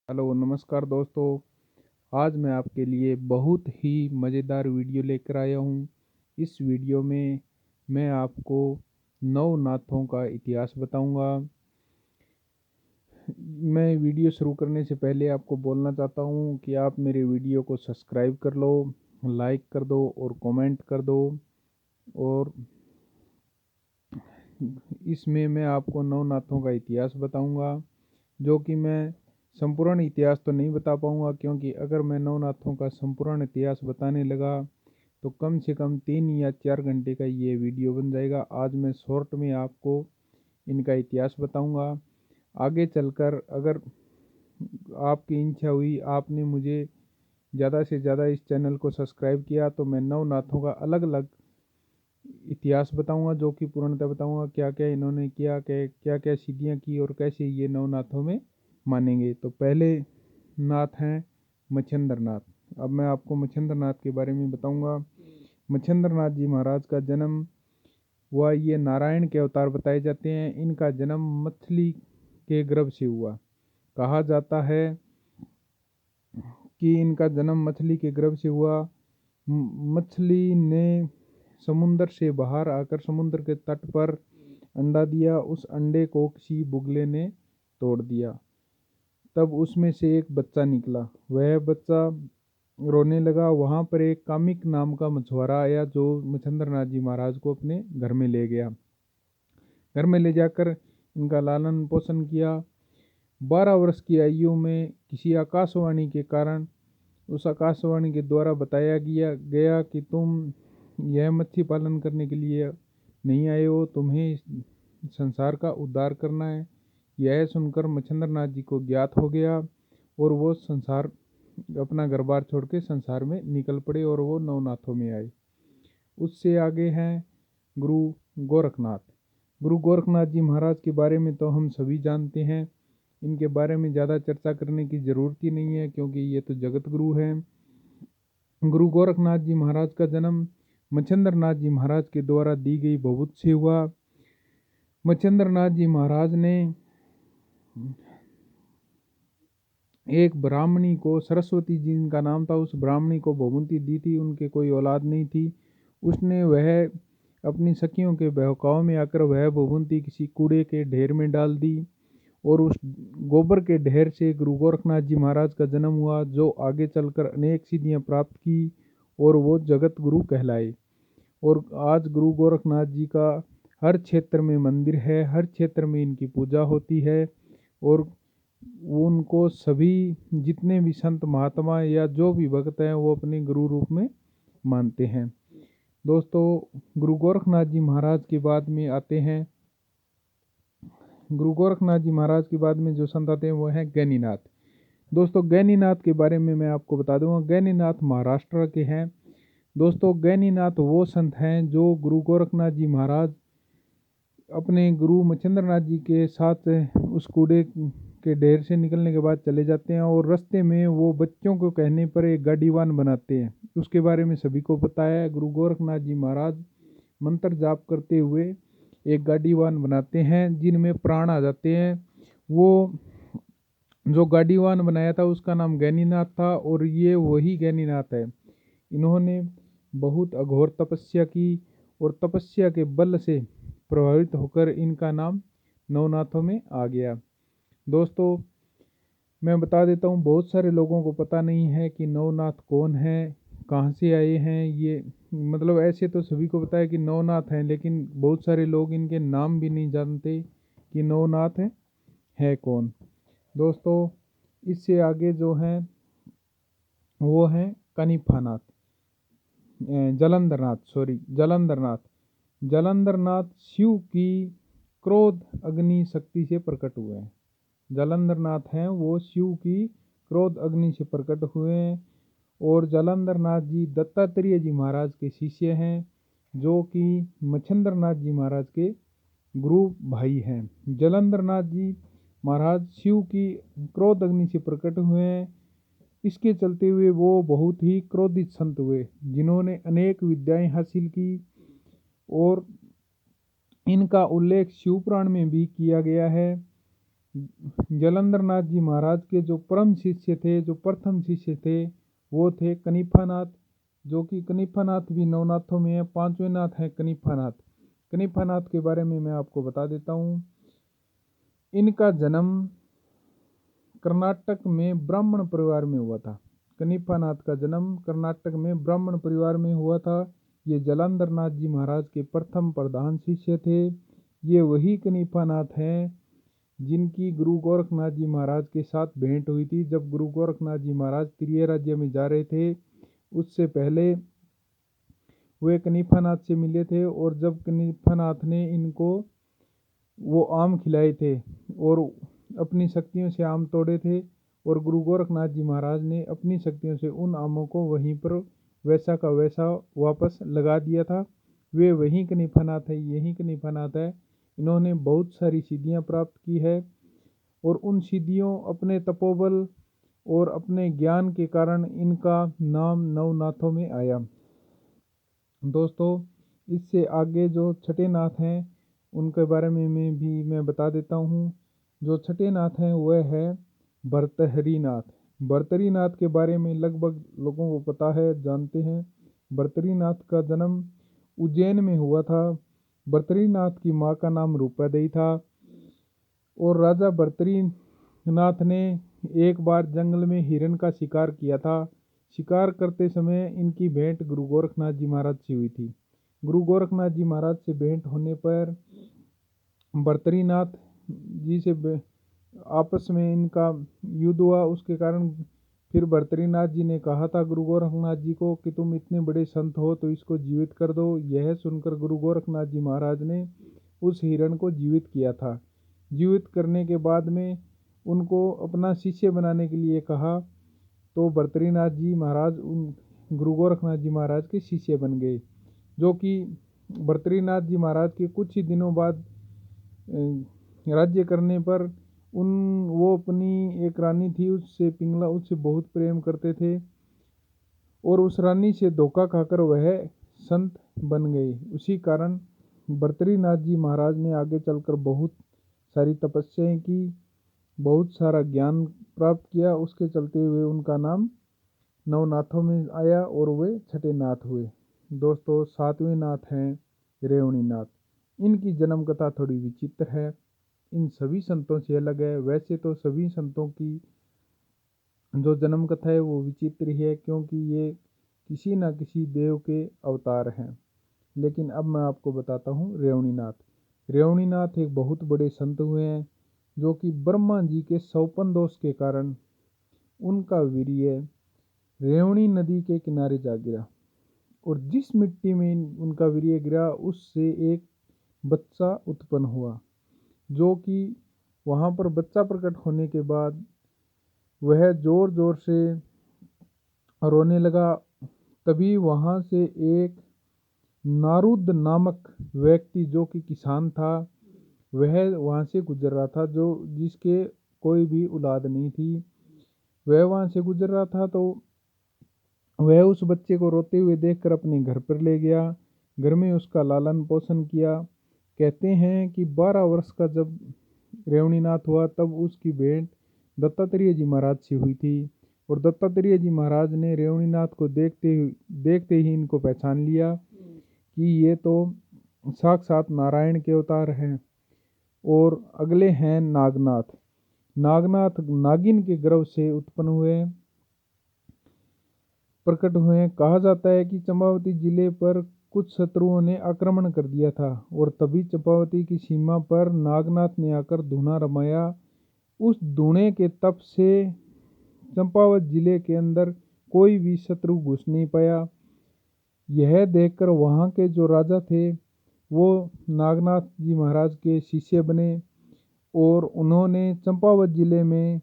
Hello नमस्कार दोस्तों। आज मैं आपके लिए बहुत ही मज़ेदार वीडियो लेकर आया हूँ। इस वीडियो में मैं आपको नवनाथों का इतिहास बताऊंगा। मैं वीडियो शुरू करने से पहले आपको बोलना चाहता हूँ कि आप मेरे वीडियो को सब्सक्राइब कर लो, लाइक कर दो और कमेंट कर दो। और इसमें मैं आपको नवनाथों का इतिहास बताऊंगा, जो कि मैं संपूर्ण इतिहास तो नहीं बता पाऊंगा, क्योंकि अगर मैं नवनाथों का संपूर्ण इतिहास बताने लगा तो कम से कम 3 या 4 घंटे का ये वीडियो बन जाएगा। आज मैं शॉर्ट में आपको इनका इतिहास बताऊंगा। आगे चलकर अगर आपकी इच्छा हुई, आपने मुझे ज़्यादा से ज़्यादा इस चैनल को सब्सक्राइब किया, तो मैं नवनाथों का अलग अलग इतिहास बताऊंगा, जो कि पूर्णतः बताऊंगा क्या क्या इन्होंने किया, क्या क्या सिद्धियां की और कैसे ये नवनाथों में मानेंगे। तो पहले नाथ हैं मच्छिंद्र नाथ। अब मैं आपको मच्छिंद्र नाथ के बारे में बताऊंगा। मच्छिंद्र नाथ जी महाराज का जन्म हुआ, ये नारायण के अवतार बताए जाते हैं। इनका जन्म मछली के गर्भ से हुआ। कहा जाता है कि इनका जन्म मछली के गर्भ से हुआ। मछली ने समुंदर से बाहर आकर समुद्र के तट पर अंडा दिया। उस अंडे को किसी बुगले ने तोड़ दिया। तब उसमें से एक बच्चा निकला। वह बच्चा रोने लगा। वहां पर एक कामिक नाम का मछुआरा आया, जो मच्छिंद्र नाथ जी महाराज को अपने घर में ले गया। घर में ले जाकर इनका लालन पोषण किया। 12 वर्ष की आयु में किसी आकाशवाणी के कारण, उस आकाशवाणी के द्वारा बताया गया कि तुम यह मत्स्य पालन करने के लिए नहीं आए हो, तुम्हें इस संसार का उद्धार करना है। यह सुनकर मच्छिंद्र नाथ जी को ज्ञात हो गया और वो संसार अपना घर बार छोड़ के संसार में निकल पड़े और वो नवनाथों में आए। उससे आगे हैं गुरु गोरखनाथ। गुरु गोरखनाथ जी महाराज के बारे में तो हम सभी जानते हैं। इनके बारे में ज़्यादा चर्चा करने की ज़रूरत ही नहीं है, क्योंकि ये तो जगत गुरु हैं। गुरु गोरखनाथ जी महाराज का जन्म मच्छिंद्र नाथ जी महाराज के द्वारा दी गई भभूत से हुआ। मच्छिंद्र नाथ जी महाराज ने एक ब्राह्मणी को, सरस्वती जी का नाम था, उस ब्राह्मणी को भभूति दी थी। उनके कोई औलाद नहीं थी। उसने वह अपनी सखियों के बहकावे में आकर वह भभूति किसी कूड़े के ढेर में डाल दी और उस गोबर के ढेर से गुरु गोरखनाथ जी महाराज का जन्म हुआ, जो आगे चलकर अनेक सिद्धियां प्राप्त की और वो जगत गुरु कहलाए। और आज गुरु गोरखनाथ जी का हर क्षेत्र में मंदिर है, हर क्षेत्र में इनकी पूजा होती है और उनको सभी जितने भी संत महात्मा या जो भी भक्त हैं वो अपने गुरु रूप में मानते हैं। दोस्तों, गुरु गोरखनाथ जी महाराज के बाद में आते हैं, गुरु गोरखनाथ जी महाराज के बाद में जो संत आते हैं वो हैं गैनीनाथ। दोस्तों, गैनीनाथ के बारे में मैं आपको बता दूंगा। गैनीनाथ महाराष्ट्र के हैं। दोस्तों, गैनीनाथ वो संत हैं जो गुरु गोरखनाथ जी महाराज अपने गुरु मच्छिंद्र नाथ जी के साथ उस कूड़े के ढेर से निकलने के बाद चले जाते हैं और रास्ते में वो बच्चों को कहने पर एक गाड़ीवान बनाते हैं। उसके बारे में सभी को पता है। गुरु गोरखनाथ जी महाराज मंत्र जाप करते हुए एक गाड़ीवान बनाते हैं जिनमें प्राण आ जाते हैं। वो जो गाड़ीवान बनाया था उसका नाम गैनीनाथ था और ये वही गैनीनाथ है। इन्होंने बहुत अघोर तपस्या की और तपस्या के बल से प्रभावित होकर इनका नाम नवनाथों में आ गया। दोस्तों, मैं बता देता हूँ, बहुत सारे लोगों को पता नहीं है कि नवनाथ कौन है, कहाँ से आए हैं ये। मतलब ऐसे तो सभी को पता है कि नवनाथ हैं, लेकिन बहुत सारे लोग इनके नाम भी नहीं जानते कि नवनाथ है कौन। दोस्तों, इससे आगे जो हैं वो हैं कनिफानाथ, जलंधरनाथ। जलंधरनाथ शिव की क्रोध अग्नि शक्ति से प्रकट हुए हैं। जलंधरनाथ हैं वो शिव की क्रोध अग्नि से प्रकट हुए हैं। और जलंधरनाथ जी दत्तात्रेय जी महाराज के शिष्य हैं, जो कि मच्छिंद्रनाथ जी महाराज के गुरु भाई हैं। जलंधरनाथ जी महाराज शिव की क्रोध अग्नि से प्रकट हुए हैं। इसके चलते हुए वो बहुत ही क्रोधित संत हुए, जिन्होंने अनेक विद्याएं हासिल की और इनका उल्लेख शिव पुराण में भी किया गया है। जालंधर नाथ जी महाराज के जो परम शिष्य थे, जो प्रथम शिष्य थे, वो थे कनिफानाथ, जो कि कनिफानाथ भी नवनाथों में है। पांचवें नाथ है कनिफानाथ। कनिफानाथ के बारे में मैं आपको बता देता हूँ। इनका जन्म कर्नाटक में ब्राह्मण परिवार में हुआ था। कनिफानाथ का जन्म कर्नाटक में ब्राह्मण परिवार में हुआ था। ये जालंधर नाथ जी महाराज के प्रथम प्रधान शिष्य थे। ये वही कनिफानाथ हैं जिनकी गुरु गोरखनाथ जी महाराज के साथ भेंट हुई थी जब गुरु गोरखनाथ जी महाराज त्रिय राज्य में जा रहे थे। उससे पहले वे कनिफानाथ से मिले थे, और जब कनिफानाथ ने इनको वो आम खिलाए थे और अपनी शक्तियों से आम तोड़े थे, और गुरु गोरखनाथ जी महाराज ने अपनी शक्तियों से उन आमों को वहीं पर वैसा का वैसा वापस लगा दिया था। वे वहीं कनिफानाथ है, यहीं कनिफानाथ है। इन्होंने बहुत सारी सिद्धियां प्राप्त की है, और उन सिद्धियों, अपने तपोबल और अपने ज्ञान के कारण इनका नाम नवनाथों में आया। दोस्तों, इससे आगे जो छठे नाथ हैं उनके बारे में मैं बता देता हूँ। जो छठे नाथ हैं वह है भर्तृहरिनाथ। भर्तृनाथ के बारे में लगभग लोगों को पता है, जानते हैं। भर्तृनाथ का जन्म उज्जैन में हुआ था। भर्तृनाथ की माँ का नाम रूपादेई था, और राजा भर्तृनाथ ने एक बार जंगल में हिरण का शिकार किया था। शिकार करते समय इनकी भेंट गुरु गोरखनाथ जी महाराज से हुई थी। गुरु गोरखनाथ जी महाराज से भेंट होने पर भर्तृनाथ जी से आपस में इनका युद्ध हुआ। उसके कारण फिर भर्तृनाथ जी ने कहा था गुरु गोरखनाथ जी को कि तुम इतने बड़े संत हो तो इसको जीवित कर दो। यह सुनकर गुरु गोरखनाथ जी महाराज ने उस हिरण को जीवित किया था। जीवित करने के बाद में उनको अपना शिष्य बनाने के लिए कहा, तो भर्तृनाथ जी महाराज उन गुरु गोरखनाथ जी महाराज के शिष्य बन गए। जो कि भर्तृनाथ जी महाराज के कुछ ही दिनों बाद राज्य करने पर उन वो अपनी एक रानी थी, उससे पिंगला, उससे बहुत प्रेम करते थे, और उस रानी से धोखा खाकर वह संत बन गए। उसी कारण भर्तृनाथ जी महाराज ने आगे चलकर बहुत सारी तपस्याएं की, बहुत सारा ज्ञान प्राप्त किया। उसके चलते हुए उनका नाम नवनाथों में आया और वे छठे नाथ हुए। दोस्तों, सातवें नाथ हैं रेवणीनाथ। इनकी जन्म कथा थोड़ी विचित्र है, इन सभी संतों से अलग है। वैसे तो सभी संतों की जो जन्म कथा है वो विचित्र ही है, क्योंकि ये किसी न किसी देव के अवतार हैं। लेकिन अब मैं आपको बताता हूँ रेवणीनाथ। रेवणीनाथ एक बहुत बड़े संत हुए हैं, जो कि ब्रह्मा जी के सौपन दोष के कारण उनका वीर्य रेवणी नदी के किनारे जा गिरा, और जिस मिट्टी में उनका वीर्य गिरा उससे एक बच्चा उत्पन्न हुआ। जो कि वहाँ पर बच्चा प्रकट होने के बाद वह जोर जोर से रोने लगा। तभी वहाँ से एक नारुद नामक व्यक्ति, जो कि किसान था, वह वहाँ से गुजर रहा था, जो जिसके कोई भी औलाद नहीं थी। वह वहाँ से गुजर रहा था, तो वह उस बच्चे को रोते हुए देखकर अपने घर पर ले गया। घर में उसका लालन पोषण किया। कहते हैं कि 12 वर्ष का जब रेवणीनाथ हुआ तब उसकी भेंट दत्तात्रेय जी महाराज से हुई थी, और दत्तात्रेय जी महाराज ने रेवणीनाथ को देखते ही इनको पहचान लिया कि ये तो साक्षात नारायण के अवतार हैं। और अगले हैं नागनाथ। नागनाथ नागिन के गर्भ से उत्पन्न हुए, प्रकट हुए। कहा जाता है कि चंपावती जिले पर कुछ शत्रुओं ने आक्रमण कर दिया था, और तभी चंपावती की सीमा पर नागनाथ ने आकर धूना रमाया। उस धूने के तप से चंपावत जिले के अंदर कोई भी शत्रु घुस नहीं पाया। यह देखकर वहाँ के जो राजा थे वो नागनाथ जी महाराज के शिष्य बने, और उन्होंने चंपावत जिले में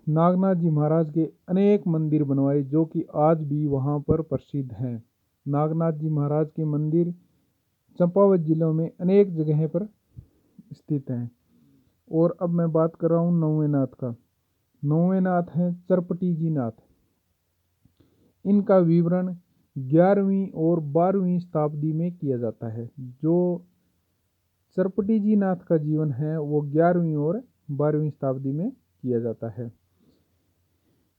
नागनाथ जी महाराज के अनेक मंदिर बनवाए, जो कि आज भी वहाँ पर प्रसिद्ध हैं। नागनाथ जी महाराज के मंदिर चंपावत जिलों में अनेक जगह पर स्थित हैं। और अब मैं बात कर रहा हूँ नौवें नाथ का। नौवें नाथ हैं चरपटी जी नाथ। इनका विवरण 11वीं और 12वीं शताब्दी में किया जाता है। जो चरपटी जी नाथ का जीवन है वो 11वीं और 12वीं शताब्दी में किया जाता है।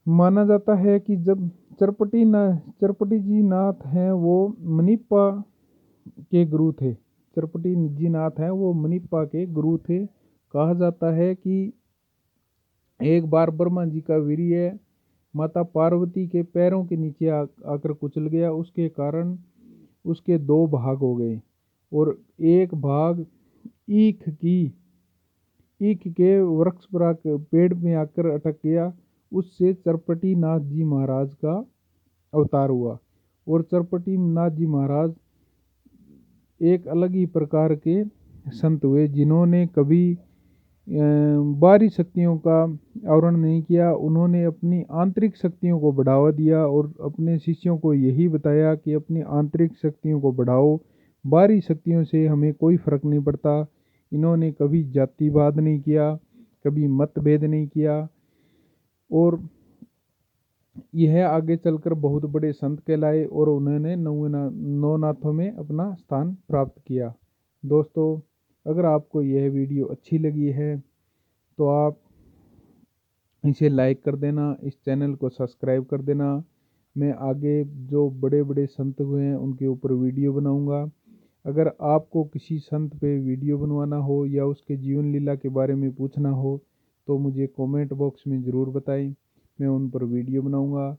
माना जाता है कि जब चरपटी जी नाथ हैं वो मनिप्पा के गुरु थे। चरपटी जी नाथ हैं वो मनिप्पा के गुरु थे। कहा जाता है कि एक बार ब्रह्मा जी का वीर्य माता पार्वती के पैरों के नीचे आकर कुचल गया। उसके कारण उसके दो भाग हो गए और एक भाग ईख के वृक्ष पर पेड़ में आकर अटक गया। उससे चरपटी नाथ जी महाराज का अवतार हुआ और चरपटी नाथ जी महाराज एक अलग ही प्रकार के संत हुए, जिन्होंने कभी बाहरी शक्तियों का आवरण नहीं किया। उन्होंने अपनी आंतरिक शक्तियों को बढ़ावा दिया और अपने शिष्यों को यही बताया कि अपनी आंतरिक शक्तियों को बढ़ाओ, बाहरी शक्तियों से हमें कोई फर्क नहीं पड़ता। इन्होंने कभी जातिवाद नहीं किया, कभी मतभेद नहीं किया और यह आगे चलकर बहुत बड़े संत कहलाए और उन्होंने नौ नाथों में अपना स्थान प्राप्त किया। दोस्तों, अगर आपको यह वीडियो अच्छी लगी है तो आप इसे लाइक कर देना, इस चैनल को सब्सक्राइब कर देना। मैं आगे जो बड़े बड़े संत हुए हैं उनके ऊपर वीडियो बनाऊंगा। अगर आपको किसी संत पे वीडियो बनवाना हो या उसके जीवन लीला के बारे में पूछना हो तो मुझे कमेंट बॉक्स में ज़रूर बताएं, मैं उन पर वीडियो बनाऊंगा।